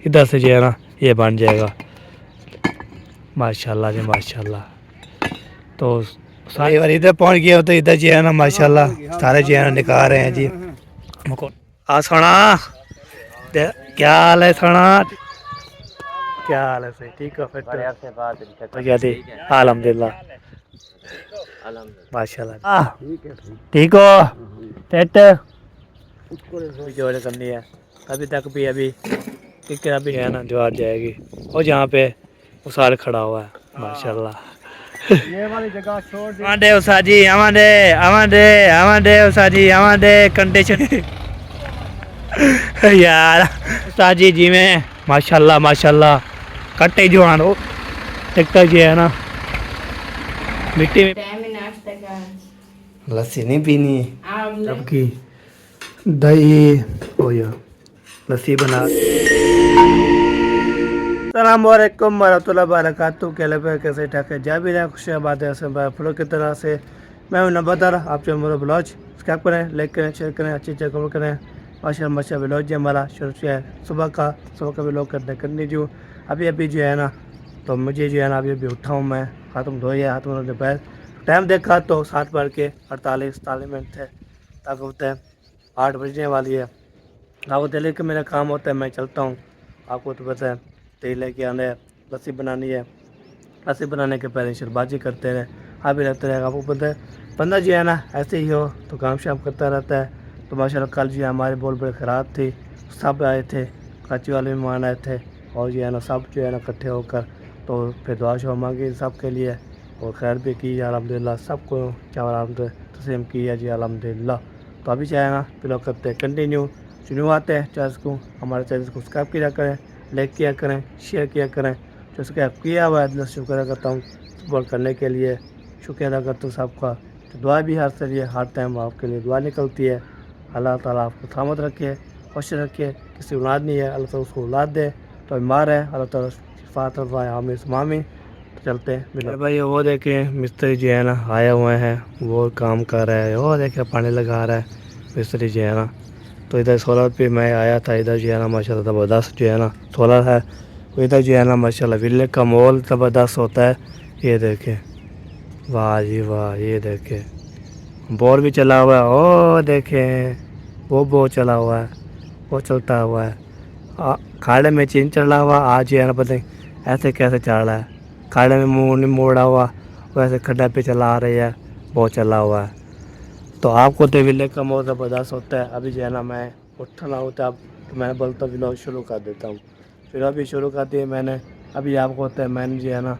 ادھر سے جو ہے نا یہ بن جائے گا ماشاءاللہ جی ماشاءاللہ. تو ساری بار ادھر پہنچ گیا تو ادھر جو ہے نا ماشاءاللہ سارے جو ہے نا نکال رہے ہیں جی. سونا کیا حال ہے سونا کیا حال ہے صحیح ٹھیک ہو پھر الحمد للہ ماشاء اللہ ٹھیک ہو ٹھیک جوڑے کرنی ہے ابھی تک بھی ابھی ابھی ہے نا جو آ جائے گی اور جہاں پہ وہ سال کھڑا ہوا ہے ماشاء اللہ. یہ والی جگہ چھوڑ دی. دے اسا جی دے اسا جی دے کنڈیشن یار استاد جی میں ماشاءاللہ ماشاءاللہ کٹے جو آنو ٹکٹر جو ہے نا مٹی میں لسی نہیں پینی اب کی دہی ہو یا لسی بنا. السلام علیکم ورحمۃ اللہ وبرکاتہ. کیسے ٹھاک ہے جا بھی رہے خوشی بات ہے فلو کی طرح سے میں ہوں نباتار آپ جو میرا بلاگ سبسکرائب کریں لائک کریں شیئر کریں اچھی کمنٹ کریں. ماشاء بلاگ جو ہمارا شروع ہے صبح کا بلاگ کرنے جو ابھی جو ہے نا تو مجھے جو ہے نا ابھی اٹھا ہوں میں ہاتھ دھوئے ہاتھ میں دوپہر ٹائم دیکھا تو 7:48 منٹ تھے تاکہ ہوتے ہیں 8 بجنے والی ہے. آپ کو دہلی کا میرا کام ہوتا ہے میں چلتا ہوں آپ کو تو پتہ ہے دہی لے کے آنا ہے لسی بنانی ہے. لسی بنانے کے پہلے شربازی کرتے رہے ابھی رہتے رہے آپ کو پتہ ہے بندہ جو ہے نا ایسے ہی ہو تو کام شام کرتا رہتا ہے. تو ماشاءاللہ کل جو ہے ہمارے بول بڑے خراب تھی سب آئے تھے کچی والے مہمان آئے تھے اور جو ہے نا سب جو ہے نا اکٹھے ہو کر تو پھر دعا شعا مانگی سب کے لیے اور خیر بھی کی الحمدللہ سب کو چاول تسلیم کیا جی الحمدللہ. تو ابھی چاہے نا پھر کرتے ہیں کنٹینیو شروعات ہے چینل کو ہمارے چینل کو سبسکرائب کیا کریں لائک کیا کریں شیئر کیا کریں جو سبسکرائب کیا ہوا ہے شکر ادا کرتا ہوں سپورٹ کرنے کے لیے شکریہ ادا کرتا ہوں سب کا. تو دعا بھی ہر سے لیے ہر ٹائم آپ کے لیے دعا نکلتی ہے. اللہ تعالیٰ آپ کو سلامت رکھے خوش رکھے کسی اولاد نہیں ہے اللہ تعالیٰ اس کو اولاد دے تو بیمار ہے اللہ تعالیٰ شفاعت فرمائے آمین ثم آمین. چلتے ہیں بھائی وہ دیکھیں مستری جو ہے نا آئے ہوئے ہیں وہ کام کر رہے ہیں وہ دیکھیں پانی لگا رہا ہے مستری جو ہے نا. تو ادھر سولر پہ میں آیا تھا ادھر جو ہے نا ماشاءاللہ زبردست جو ہے نا سولر ہے ادھر جو ہے نا ماشاءاللہ ویلے کا مول زبردست ہوتا ہے. یہ دیکھیں واہ جی واہ یہ دیکھیں بور بھی چلا ہوا ہے او دیکھیں وہ بور چلا ہوا ہے وہ چلتا ہوا ہے کھاڑے میں چین چڑھا ہوا آج جو ہے نا پتہ نہیں ایسے کیسے چڑھ رہا ہے کھاڑے میں منہ نہیں موڑا ہوا ویسے کھڈا پہ چلا آ رہی ہے بہت چلا ہوا ہے. تو آپ کو تو ویلے کا مول زبردست ہوتا ہے. ابھی جو ہے نا میں اٹھنا ہوتا اب تو میں بولتا ہوں ولاگ شروع کر دیتا ہوں پھر ابھی شروع کر دیے میں نے. ابھی آپ کو ہوتا ہے میں نے جو ہے نا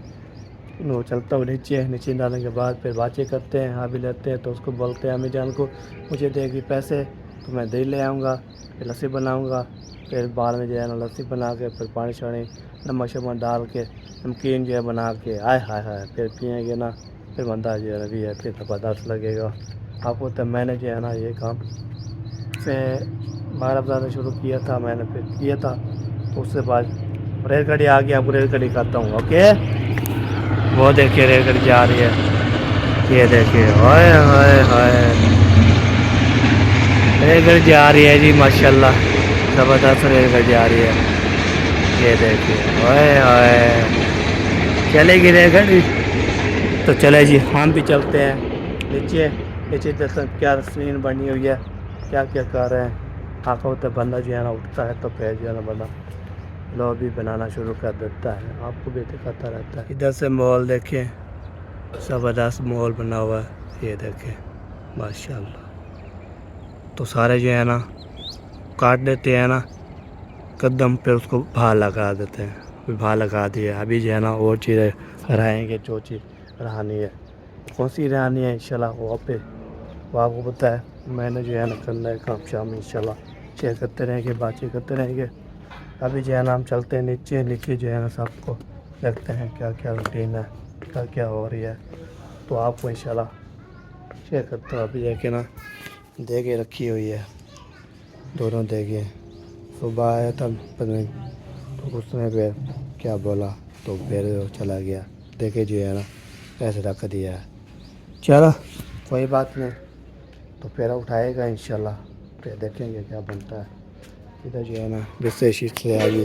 وہ چلتا ہوں نیچے ڈالنے کے بعد پھر باتیں کرتے ہیں ابھی لیتے ہیں تو اس کو بولتے ہیں امی جان کو مجھے دے گی پیسے تو میں دہی لے آؤں گا پھر لسی بناؤں گا پھر بعد میں جو ہے نا لسی بنا کے پھر پانی شانی نمک شمک ڈال کے نمکین جو ہے بنا کے آئے ہائے ہائے پھر پئیں گے نا پھر بندہ جو ہے بھی ہے پھر زبردست لگے گا. آپ کو تو میں نے جو ہے نا یہ کام سے 12 بجے شروع کیا تھا میں نے پھر کیا تھا اس سے بعد ریل گاڑی آ گیا اب ریل گاڑی کرتا ہوں اوکے. وہ دیکھیے ریل گاڑی جا رہی ہے یہ دیکھیے ہائے ہائے ہائے ریل گاڑی جا رہی ہے جی ماشاءاللہ زبردست ریل گاڑی جا رہی ہے یہ دیکھیے ہائے ہائے چلے گی ریل گاڑی. تو چلے جی ہم بھی چلتے ہیں نیچے کیا سین بنی ہوئی ہے کیا کیا کر رہے ہیں. آنکھوں ہوتا ہے بندہ جو ہے نا اٹھتا ہے تو پھر جو ہے نا بندہ لو بھی بنانا شروع کر دیتا ہے آپ کو بھی دکھاتا رہتا ہے. ادھر سے مال دیکھیں زبردست مال بنا ہوا ہے یہ دیکھیں ماشاءاللہ. تو سارے جو ہے نا کاٹ دیتے ہیں نا قدم پہ اس کو بھا لگا دیتے ہیں بھا لگا دیا. ابھی جو ہے نا اور چیزیں رہیں گے جو چیز رہانی ہے کون سی رہانی ہے انشاءاللہ وہ پہ وہ آپ کو پتہ ہے میں نے جو ہے نا کرنا ہے کام شام انشاءاللہ شیئر کرتے رہیں گے باتیں کرتے رہیں گے. ابھی جو ہے نا ہم چلتے ہیں نیچے جو ہے نا سب کو دیکھتے ہیں کیا کیا روٹین ہے کیا کیا ہو رہی ہے تو آپ کو انشاءاللہ شیئر کرتا ہوں. ابھی دیکھیں نا دیگیں رکھی ہوئی ہے دونوں دیگیں صبح آیا تھا تو اس نے پھر کیا بولا تو پھر چلا گیا دیکھے جو ہے نا ایسے رکھ دیا ہے. چلو کوئی بات نہیں تو پھر اٹھائے گا انشاءاللہ پھر دیکھیں گے کیا بنتا ہے. ادھر جو ہے نا بستر شیٹ سے آئیے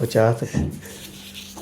50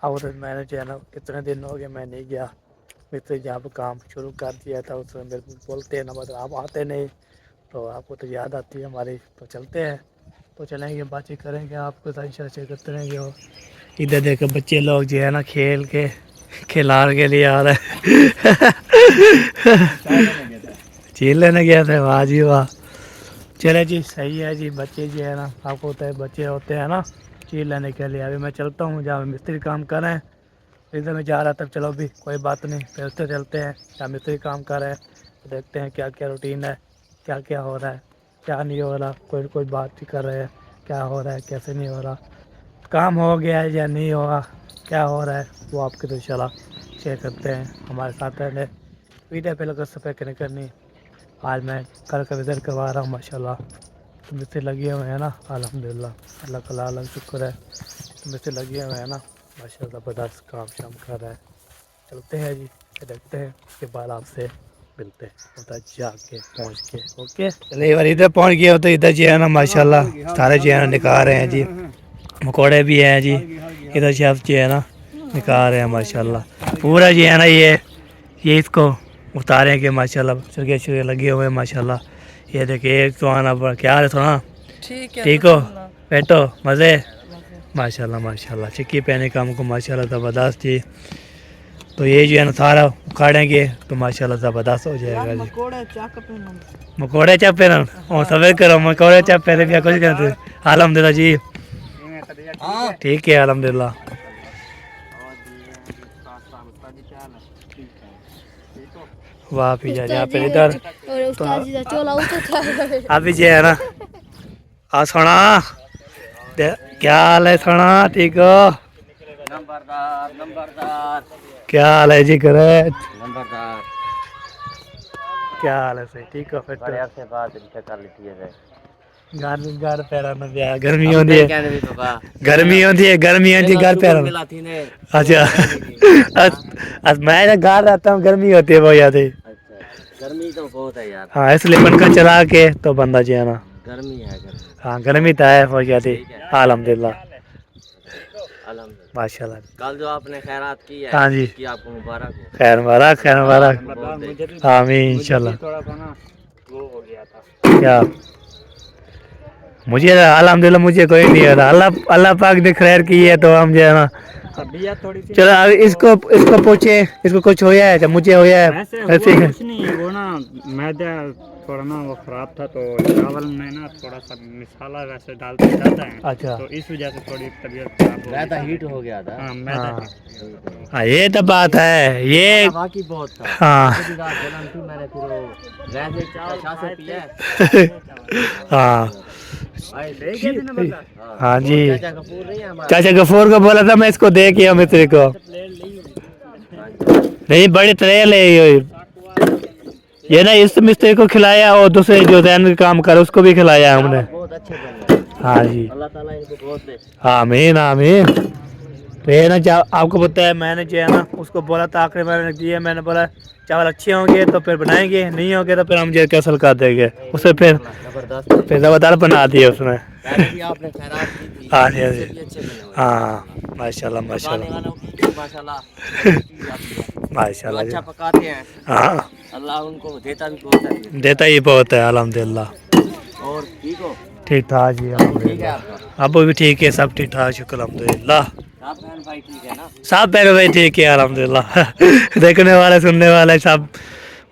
اور میں نے جو ہے نا کتنے دن ہو گئے میں نہیں گیا مستری جہاں پہ کام شروع کر دیا تھا اس میں میرے کو بولتے ہیں نا مطلب آپ آتے نہیں تو آپ کو تو یاد آتی ہے ہماری تو چلتے ہیں تو چلیں گے بات چیت کریں گے آپ کو ان شاء اللہ کرتے رہیں گے اور ادھر دیکھ بچے لوگ جو ہے نا کھیل کے کھلاڑ کے لیے آ رہے چیل لینے گیا تھے واہ جی واہ چلے جی صحیح ہے جی بچے جو ہے نا آپ کو ہوتا ہے بچے ہوتے ہیں نا چیز لینے کے لیے ابھی میں چلتا ہوں جہاں مستری کام کر رہے ہیں ادھر میں جا رہا تھا چلو بھی کوئی بات نہیں پھر سے چلتے ہیں جہاں مستری کام کر رہے ہیں دیکھتے ہیں کیا کیا روٹین ہے کیا کیا ہو رہا ہے کیا نہیں ہو رہا کوئی بات کر رہے ہیں کیا ہو رہا ہے کیسے نہیں ہو رہا کام ہو گیا ہے یا نہیں ہوگا کیا ہو رہا ہے وہ آپ کے تو انشاءاللہ شیئر کرتے ہیں ہمارے ساتھ پہلے ویڈیو پہ لگا صفحہ نہیں کرنی آج میں کل کا ادھر کروا رہا ہوں ماشاء اللہ تو مجھ سے لگے ہوئے ہیں نا الحمدللہ اللہ کا لاکھ شکر ہے تو مجھ سے لگے ہوئے ہیں نا ماشاء اللہ زبردست کام شام کر رہا ہے چلتے ہیں جی دیکھتے ہیں اس کے بعد آپ سے ملتے ہیں ادھر جا کے پہنچ کے اوکے چلیے بار ادھر پہنچ گیا تو ادھر جو ہے نا ماشاء اللہ سارے جو ہے نا نکال رہے ہیں جی مکوڑے بھی ہیں جی ادھر شیف جو ہے نا نکال رہے ہیں ماشاء اللہ پورا جو ہے نا یہ اس کو اتاریں کہ ماشاء اللہ چرگے چرگے لگے ہوئے ہیں ماشاء اللہ یہ دیکھیں ایک تو آنا پڑا کیا حال ہے سونا ٹھیک ہو بیٹھو مزے ماشاء اللہ چکی پہنے کا ہم کو ماشاء اللہ زبردست جی تو یہ جو ہے نا سارا اکھاڑیں گے تو ماشاء اللہ زبردست ہو جائے گا جی مکوڑے چپ پہ اور سبر کرو مکوڑے چپ پہلے بھی کچھ کرتے الحمدللہ جی ٹھیک ہے الحمدللہ واہ پی جا جا پہ ادھر ابھی جو ہے نا آ سونا کیا حال ہے سونا ٹھیک ہو کیا حال ہے جی کرے کیا حال ہے صحیح ٹھیک ہو پھر گھر پیرا نہ دیا گرمی ہوتی ہے گرمی ہوتی ہے گھر پیرا اچھا میں گھر رہتا ہوں گرمی ہوتی ہے بہت زیادہ گرمی تو بہت ہے یار ہاں اس لیے پنکھا چلا کے تو بندہ جو ہے نا گرمی ہے ہاں گرمی تو ہے بہت زیادہ الحمدللہ ماشاء اللہ کل جو آپ نے خیرات کی ہے ہاں جی اس کی آپ کو مبارک ہو خیر مبارک آمین انشاءاللہ کیا مجھے الحمدللہ مجھے کوئی نہیں ہے اللہ پاک نے خیر کی ہے تو ہم جو ہے نا چلو اب اس کو پوچھے اس کو کچھ ہویا ہے جب مجھے ہویا ہے ایسے کچھ نہیں وہ نا میدا تھوڑا نا وہ خراب تھا تو چاول میں نا تھوڑا سا مسالہ ویسے ڈالتے جاتا ہے اچھا تو اس وجہ سے تھوڑی طبیعت خراب ہو میدا گئی ہیٹ ہو گیا تھا ہاں میدا ہاں یہ تو بات ہے یہ باقی بہت تھا ہاں مجھے بھی رات جلن تھی میں نے پھر وہ ویسے چاشا سے پیا ہاں ہاں جی چاچا کپور نہیں ہے ہمارا چاچا غفور کو بولا تھا میں اس کو دے کے مستری کو نہیں بڑی تریل ہے یہ نا اس مستری کو کھلایا اور دوسرے جو زین کا کام کرے اس کو بھی کھلایا ہم نے بہت اچھے بنے ہاں جی اللہ تعالیٰ ان کو بہت دے آمین آمین تو یہ نا آپ کو پتہ ہے میں نے جو ہے نا اس کو بولا تھا آخری میں نے دیا میں نے بولا چاول اچھے ہوں گے تو پھر بنائیں گے نہیں ہوں گے تو پھر ہم جو کیسل کر دیں گے اسے پھر زبردست ہے زبردار بنا دیے اس میں پہلے بھی آپ نے خیرات کی تھی ہاں جی ہاں اس سے جی بھی اچھے بنے ہوئے ہاں ماشاء اللہ ماشاء پکانے اللہ والوں کی بھی ماشاءاللہ چیز آتی ہے ماشاء جو اللہ جی اچھا پکاتے ہیں ہاں اللہ ان کو دیتا بھی بہت ہے پھر دیتا ہی بہت ہے الحمدللہ اور ٹھیک ہو ٹھیک ٹھاک جی ابو ٹھیک ہے الحمدللہ آپ کا ابو بھی ٹھیک ہے سب ٹھیک ٹھاک شکر الحمدللہ آپ بہن بھائی ٹھیک ہے نا سب پہلے بھائی ٹھیک ہے الحمدللہ دیکھنے والے سننے والے سب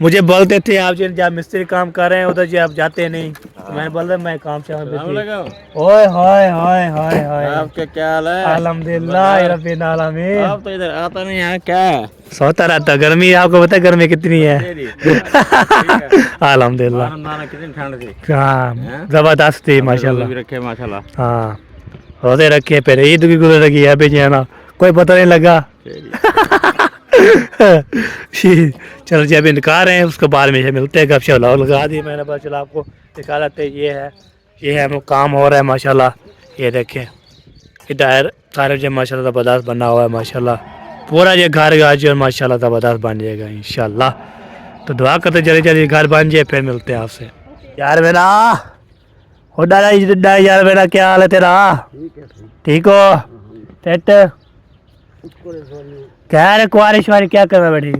مجھے بولتے تھے آپ جب مستری کام کر رہے ہیں ادھر جی آپ جاتے نہیں تو میں بول رہا میں کام سے اوئے ہوئے ہوئے ہوئے ہوئے آپ کا کیا حال ہے الحمدللہ رب العالمین آپ تو ادھر آتا نہیں ہے کیا سوتا رہتا گرمی آپ کو پتہ ہے گرمی کتنی ہے الحمدللہ کتنی ٹھنڈ تھی ہاں زبردست تھی ماشاء اللہ رکھے ماشاء اللہ ہاں روزے رکھے پھر عید بھی گزر لگی ہے ابھی جو ہے نا کوئی پتہ نہیں لگا چلو جی ابھی نکال رہے ہیں اس کے بعد میں ملتے ہیں گپ شپ لگا دی میں نے پتا چلا آپ کو نکالتے یہ ہے ہم کام ہو رہا ہے ماشاء اللہ یہ دیکھیں ادھر سارے جو ماشاء اللہ زبردست بنا ہوا ہے ماشاء اللہ پورا یہ گھر آج ماشاء اللہ زبردست بن جائے گا انشاءاللہ تو دعا کرتے جلدی جلدی گھر بن جائے پھر ملتے ہیں آپ سے یار میرا ہو ڈالا یار میرا کیا حال ہے تیرا ٹھیک ہو سیٹ کیا رے کواری شواری کیا کر رہا بیٹھی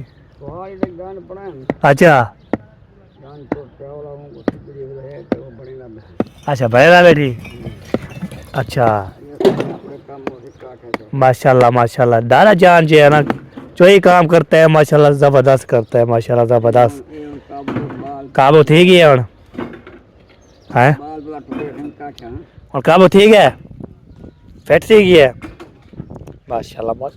اچھا اچھا بڑے رہا بیٹھی اچھا ماشاءاللہ ماشاءاللہ دادا جان جو ہے نا جو ہی کام کرتا ہے ماشاءاللہ زبردست کرتا ہے ماشاءاللہ زبردست کابو ٹھیک ہے اور اور کابو ٹھیک ہے پیٹ ٹھیک ہے ماشاءاللہ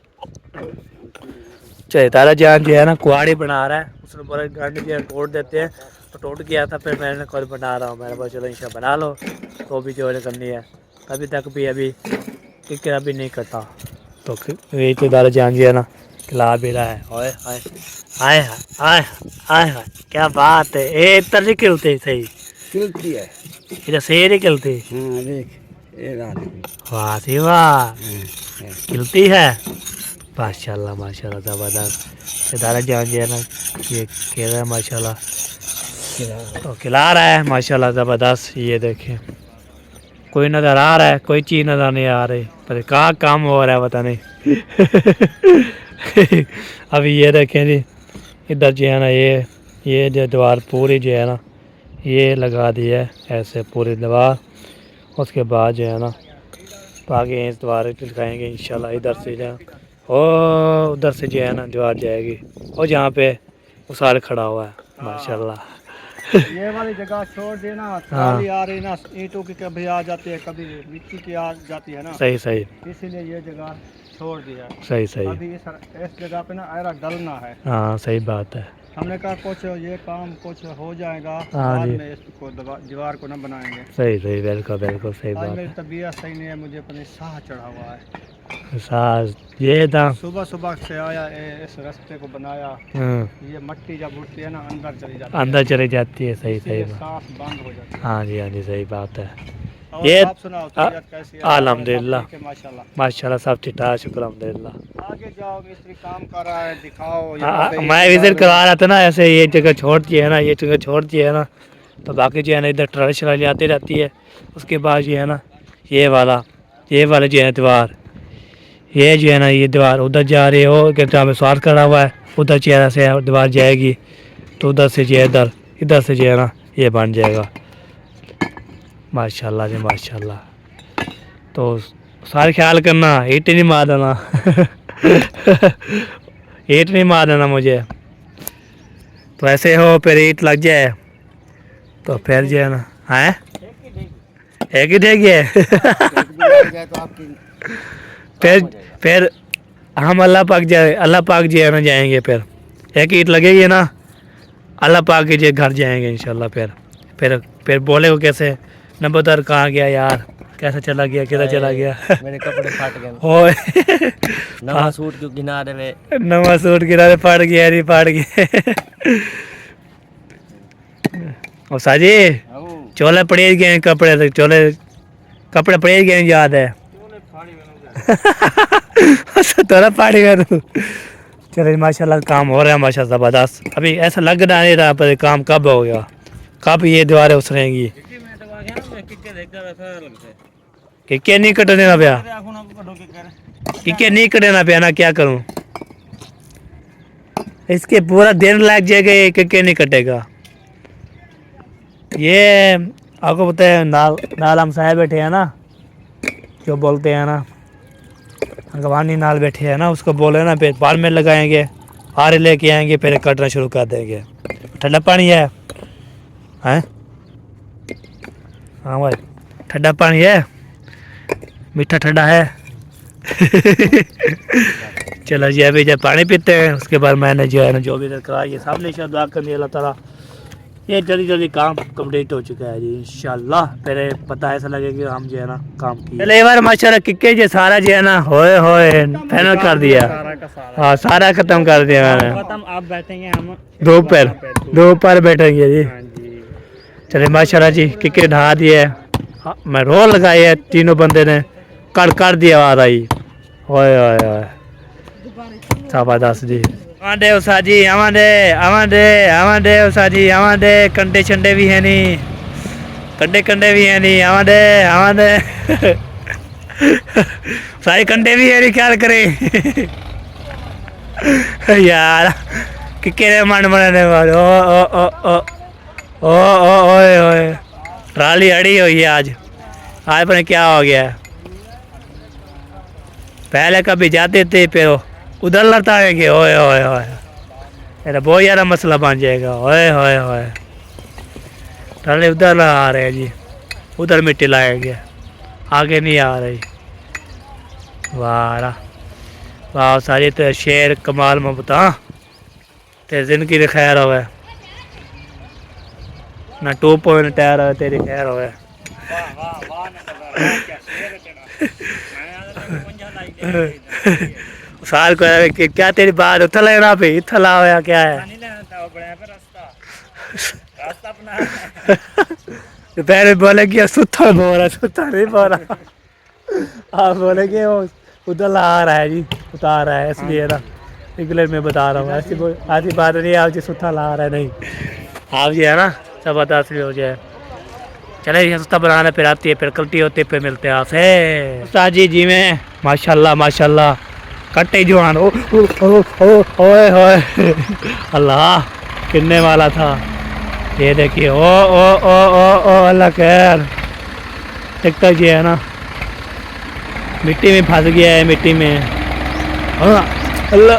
چلیے دادا جان جو ہے نا کواڑی بنا رہا ہے اس نے بڑے گنڈ جو ہے توڑ دیتے ہیں تو ٹوٹ گیا تھا پھر میں نے خود بنا رہا ہوں میں نے بولا چلو انشاء بنا لو تو بھی جو ہے کرنی ہے ابھی تک بھی ابھی ککر ابھی نہیں کٹا تو یہی تو دادا جان جو ہے نا کھلا بھی رہا ہے اوئے ہائے ہائے ہائے ہائے ہائے کیا بات ہے اے اتر نہیں کھلتے صحیح کھلتی ہے ادھر صحیح نہیں کھلتی ہاں دیکھ یہ رات واہ سی واہ کھلتی ہے ماشاءاللہ ماشاءاللہ زبردست ادارہ جان جو ہے نا یہ کہہ رہا ہے ماشاءاللہ تو کھلا رہا ہے ماشاءاللہ زبردست یہ دیکھیں کوئی نظر آ رہا ہے کوئی چیز نظر نہیں آ رہی پر کہاں کام ہو رہا ہے پتہ نہیں ابھی یہ دیکھیں جی ادھر جو ہے نا یہ جو دیوار پوری جو ہے نا یہ لگا دی ہے ایسے پوری دیوار اس کے بعد جو ہے نا باقی اس دیوار لگائیں گے انشاءاللہ ادھر سے جو ادھر سے جو ہے نا دیوار جائے گی اور جہاں پہ وہ سارے کھڑا ہوا ہے ماشاءاللہ یہ والی جگہ چھوڑ دینا ٹرالی آ رہی نا اینٹوں کی کبھی آ جاتی ہے کبھی مٹی کی آ جاتی ہے نا صحیح صحیح اسی لیے یہ جگہ چھوڑ دیا صحیح صحیح ابھی اس جگہ پہ نا ایرا ڈلنا ہے ہاں صحیح بات ہے ہم نے کہا کچھ یہ کام کچھ ہو جائے گا ہاں بعد جی میں اس کو دیوار کو نہ بنائیں گے صحیح صحیح بالکل بالکل صحیح آج بات میری طبیعت صحیح نہیں ہے مجھے اپنی ساہ چڑھا ہوا ہے ہے ساز یہ تھا صبح صبح سے آیا اس راستے کو بنایا ہاں یہ مٹی جب اٹھتی ہے نا اندر چلی جاتی اندر چلی جاتی ہے صحیح اسی صحیح لیے بات سانس بند ہو جاتی ہے ہاں جی صحیح بات ہے اور یہ آپ سناؤ طبیعت کیسی ہے الحمدللہ ماشاءاللہ ماشاءاللہ سب ٹھیک ٹھاک شکر الحمدللہ آگے جاؤ مستری کام کر رہا ہے دکھاؤ یہاں پہ میں وزٹ کروا رہا تھا نا ایسے یہ جگہ چھوڑتی ہے نا یہ جگہ چھوڑتی ہے نا تو باقی جو ہے نا ادھر ٹرالی شرالی آتی رہتی ہے اس کے بعد جو ہے نا یہ والا جو ہے دیوار یہ جو ہے نا یہ دیوار ادھر جا رہی ہو کہ جہاں پہ سوار کھڑا ہوا ہے ادھر چہرہ سے دیوار جائے گی تو ادھر سے جو ہے ادھر سے جو ہے نا یہ بن جائے گا ماشاءاللہ جی ماشاءاللہ تو سارے خیال کرنا ہیٹ نہیں مار دینا ہیٹ نہیں مار دینا مجھے تو ایسے ہو پھر ہیٹ لگ جائے تو پھر جو ہے نا ہے ایک ہی دے گی پھر ہم اللہ پاک جو ہے نا جائیں گے ایک ہیٹ لگے گی نا اللہ پاک کے جو گھر جائیں گے انشاءاللہ پھر بولے گا کیسے نمبر در کہاں گیا یار کیسے چلا گیا کدھر چلا گیا میرے کپڑے پھٹ گئے ہوئے نواں سوٹ کیوں کنارے میں نواں سوٹ گرا پھٹ گیا نہیں پھٹ گیا اور ساجی چولے پڑے گئے کپڑے کپڑے پڑے گئے یاد ہے تھوڑا پاڑی گیا تو چلے ماشاء اللہ کام ہو رہا ہے ماشاء اللہ زبردست ابھی ایسا لگ نہیں رہا پر کام کب ہو گیا کب یہ دیواریں اتریں گی کہ نہیں کٹ دینا پیا کہ نہیں کٹنا پیا نا کیا کروں اس کے پورا دن لگ جائے گا یہ کہ نہیں کٹے گا یہ آپ کو پتہ ہے نال ہم صاحب بیٹھے ہیں نا جو بولتے ہیں نا اگوانی نال بیٹھے ہیں نا اس کو بولے نا پھر بال میں لگائیں گے آرے لے کے آئیں گے پھر کٹنا شروع کر دیں گے ٹھنڈا پانی ہے ہاں بھائی ٹھنڈا پانی ہے میٹھا ٹھنڈا ہے چلو جی ابھی جب پانی پیتے ہیں اس کے بعد میں نے جو ہے نا جو بھی کرا یہ سب نے دعا کرنی اللہ تعالیٰ یہ جلدی کام کمپلیٹ ہو چکا ہے جی انشاءاللہ پھر پتہ ایسا لگے کہ ہم جو ہے نا کام کیے چلے ایک بار ماشاءاللہ ککے جو سارا جو ہے نا ہوئے فائنل کر دیا ہاں سارا ختم کر دیا میں نے ختم آپ بیٹھیں گے ہم دو پر بیٹھیں گے جی چلے ماشاءاللہ جی ککے ڈھا دیے میں رول لگائی ہے تینوں بندے نے کر دیا آواز آئی ہوئے ہوئے ہوئے زبردست جی آمدے اسا جی آمدے اسا جی آمدے کنڈے چنڈے بھی ہیں نہیں کنڈے بھی ہیں نہیں آمدے سارے کنڈے بھی ہے خیال کرے یار کہ کہڑے من بنانے والے اوئے اوئے ٹرالی اڑی ہوئی ہے آج پتہ نہیں کیا ہو گیا ہے. پہلے کبھی جاتے تھے پھر ادھر لڑتائیں گے اوئے اوئے اوئے میرا بہت زیادہ مسئلہ بن جائے گا اوئے اوئے اوئے ٹرالی ادھر آ رہے جی ادھر مٹی لائیں گے آگے نہیں آ رہی. واہ واہ ساری تو شیر کمال میں بتا تے زندگی دی خیر ہوئے نہ 2 ٹائر ہوئے تیری خیر ہوئے. سال کو کیا تیری بات اتھا لینا پہ اتھا لا ہوا کیا ہے پہلے بولے کہ ستھا بول رہا ستھا نہیں بول رہا آپ بولے کہ وہ ادھر لا آ رہا ہے جی اتار رہا ہے اس لیے نا انگلش میں بتا رہا ہوں ایسی بات نہیں آپ جی ستھا لا رہا ہے نہیں آپ جی ہے نا سب بتا سی ہو جائے. چلے جی سستا بنانا پھر آتی ہے پھر کلٹی ہوتی ہے پھر ملتے ہیں آپ سے استاد جی میں ماشاء اللہ کٹے جوان اوئے ہوئے اللہ کنے والا تھا یہ دیکھیے او اللہ خیر ٹکٹر جی ہے نا مٹی میں پھنس گیا ہے مٹی میں اللہ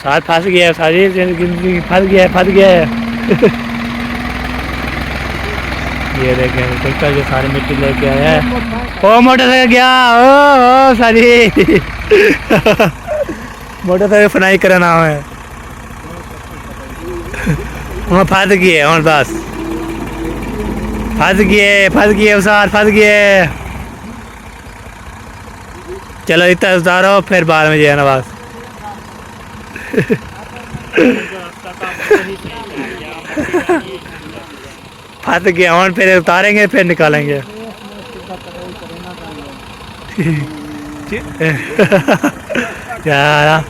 ساتھ پھنس گیا ہے ساری زندگی پھنس گیا ہے یہ دیکھیں ٹکٹر جو سارے مٹی لے کے آیا ہے او موٹر سائیکل گیا او ساری موٹر سائیکل فنائی کرنا ہے وہاں پھنس گئے ہوں بس پھنس گئے استاد پھنس گئے. چلو اتنا اتارو پھر بعد میں جو ہے نا بس پھنس گئے ہوں پھر اتاریں گے پھر نکالیں گے یار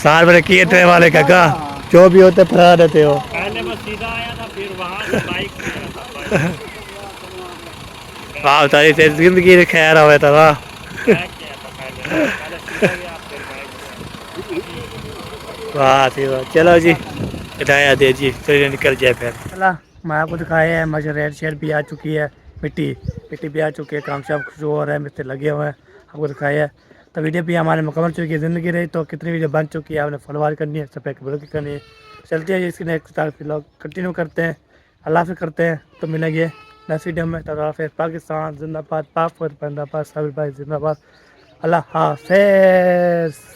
سال بڑے کیے تھے والے کا جو بھی ہوتے پھرا دیتے ہو. پہلے میں سیدھا آیا تھا پھر وہاں سے بائک سے آیا تھا واہ تاری سے زندگی کی خیر ہوئے تھا واہ واہ تھی واہ. چلو جی ہدایت دے جی چلیے نکل جائے پھر چلا میں آپ کو دکھایا ہے مجھے ریڈ شیڈ بھی آ چکی ہے مٹی بھی آ چکی ہے کام شام شروع ہو رہا ہے مستری لگے ہوئے ہیں آپ کو دکھایا ہے. تو ویڈیو بھی ہمارے مکمل چکی ہے زندگی رہی تو کتنی ویڈیو بن چکی ہے آپ نے فالوور کرنی ہے سبسکرائب کرنی ہے. چلتے ہیں اس کی نیکسٹ لوگ کنٹینیو کرتے ہیں اللہ حافظ کرتے ہیں تو ملیں گے نیکسٹ ویڈیو میں. اللہ حافظ پاکستان زندہ باد پاک پنجاب صابر بھائی زندہ باد اللہ حافظ.